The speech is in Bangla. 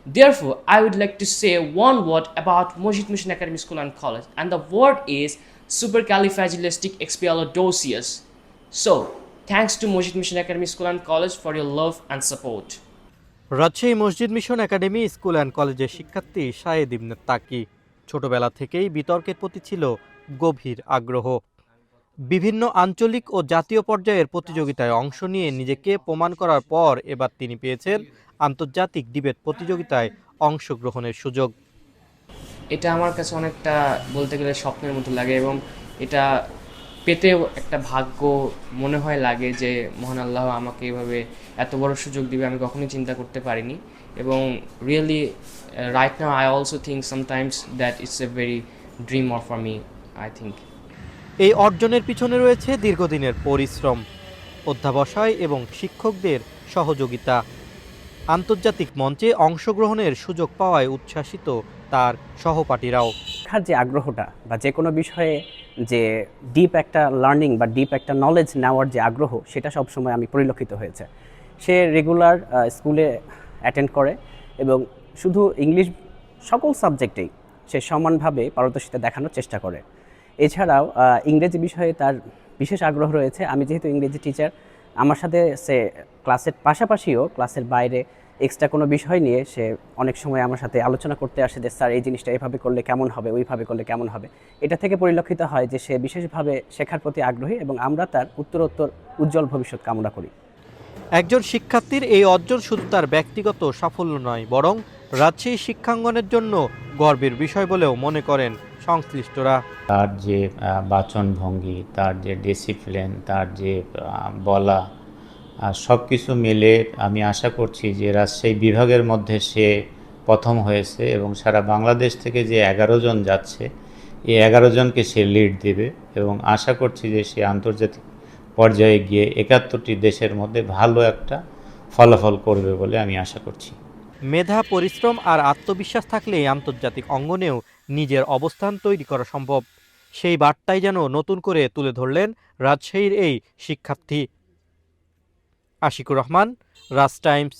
Therefore, I would like to say one word about Mojid Mission Academy School and College, and the word is supercalifragilisticexpialidocious. So, thanks to Mojid Mission Academy School and College for your love and support. Rajshahi মসজিদ মিশন একাডেমি স্কুল অ্যান্ড কলেজের শিক্ষার্থী শাহেদ ইবনে তাকি ছোটবেলা থেকেই বিতর্কের প্রতি ছিল গভীর আগ্রহ। বিভিন্ন আঞ্চলিক ও জাতীয় পর্যায়ের প্রতিযোগিতায় অংশ নিয়ে নিজেকে প্রমাণ করার পর এবার তিনি পেয়েছেন আন্তর্জাতিক ডিবেট প্রতিযোগিতায় অংশগ্রহণের সুযোগ। এটা আমার কাছে অনেকটা বলতে গেলে স্বপ্নের মতো লাগে, এবং এটা পেতেও একটা ভাগ্য মনে হয় লাগে যে মহান আল্লাহ আমাকে এভাবে এত বড় সুযোগ দিবে, আমি কখনোই চিন্তা করতে পারিনি। এবং really right now I also think sometimes that it's a very dream or for me, I think. এই অর্জনের পিছনে রয়েছে দীর্ঘদিনের পরিশ্রম, অধ্যাবসায় এবং শিক্ষকদের সহযোগিতা। আন্তর্জাতিক মঞ্চে অংশগ্রহণের সুযোগ পাওয়ায় উচ্ছ্বাসিত তার সহপাঠীরাও। শেখার যে আগ্রহটা বা যে কোনো বিষয়ে যে ডিপ একটা লার্নিং বা ডিপ একটা নলেজ নেওয়ার যে আগ্রহ, সেটা সবসময় আমি পরিলক্ষিত হয়েছে। সে রেগুলার স্কুলে অ্যাটেন্ড করে এবং শুধু ইংলিশ সকল সাবজেক্টেই সে সমানভাবে পারদর্শিতা দেখানোর চেষ্টা করে। এছাড়াও ইংরেজি বিষয়ে তার বিশেষ আগ্রহ রয়েছে। আমি যেহেতু ইংরেজি টিচার, আমার সাথে সে ক্লাসের পাশাপাশিও ক্লাসের বাইরে এক্সট্রা কোনো বিষয় নিয়ে সে অনেক সময় আমার সাথে আলোচনা করতে আসে যে স্যার এই জিনিসটা এভাবে করলে কেমন হবে, ওইভাবে করলে কেমন হবে। এটা থেকে পরিলক্ষিত হয় যে সে বিশেষভাবে শেখার প্রতি আগ্রহী এবং আমরা তার উত্তরোত্তর উজ্জ্বল ভবিষ্যৎ কামনা করি। একজন শিক্ষার্থীর এই অর্জন শুধু তার ব্যক্তিগত সাফল্য নয়, বরং রাজশাহী শিক্ষাঙ্গনের জন্য গর্বের বিষয় বলেও মনে করেন সংশ্লিষ্টরা। তার যে বাচনভঙ্গি, তার যে ডিসিপ্লিন, তার যে বলা, সব কিছু মিলে আমি আশা করছি যে রাজশাহী বিভাগের মধ্যে সে প্রথম হয়েছে এবং সারা বাংলাদেশ থেকে যে 11 জন যাচ্ছে, এই 11 জনকে সে লিড দেবে এবং আশা করছি যে সে আন্তর্জাতিক পর্যায়ে গিয়ে 71টি দেশের মধ্যে ভালো একটা ফলাফল করবে বলে আমি আশা করছি। মেধা, পরিশ্রম আর আত্মবিশ্বাস থাকলেই আন্তর্জাতিক অঙ্গনেও নিজের অবস্থান তৈরি করা সম্ভব। সেই বার্তাই যেন নতুন করে তুলে ধরলেন রাজশাহীর এই শিক্ষার্থী। আশিকুর রহমান, রাজ টাইমস।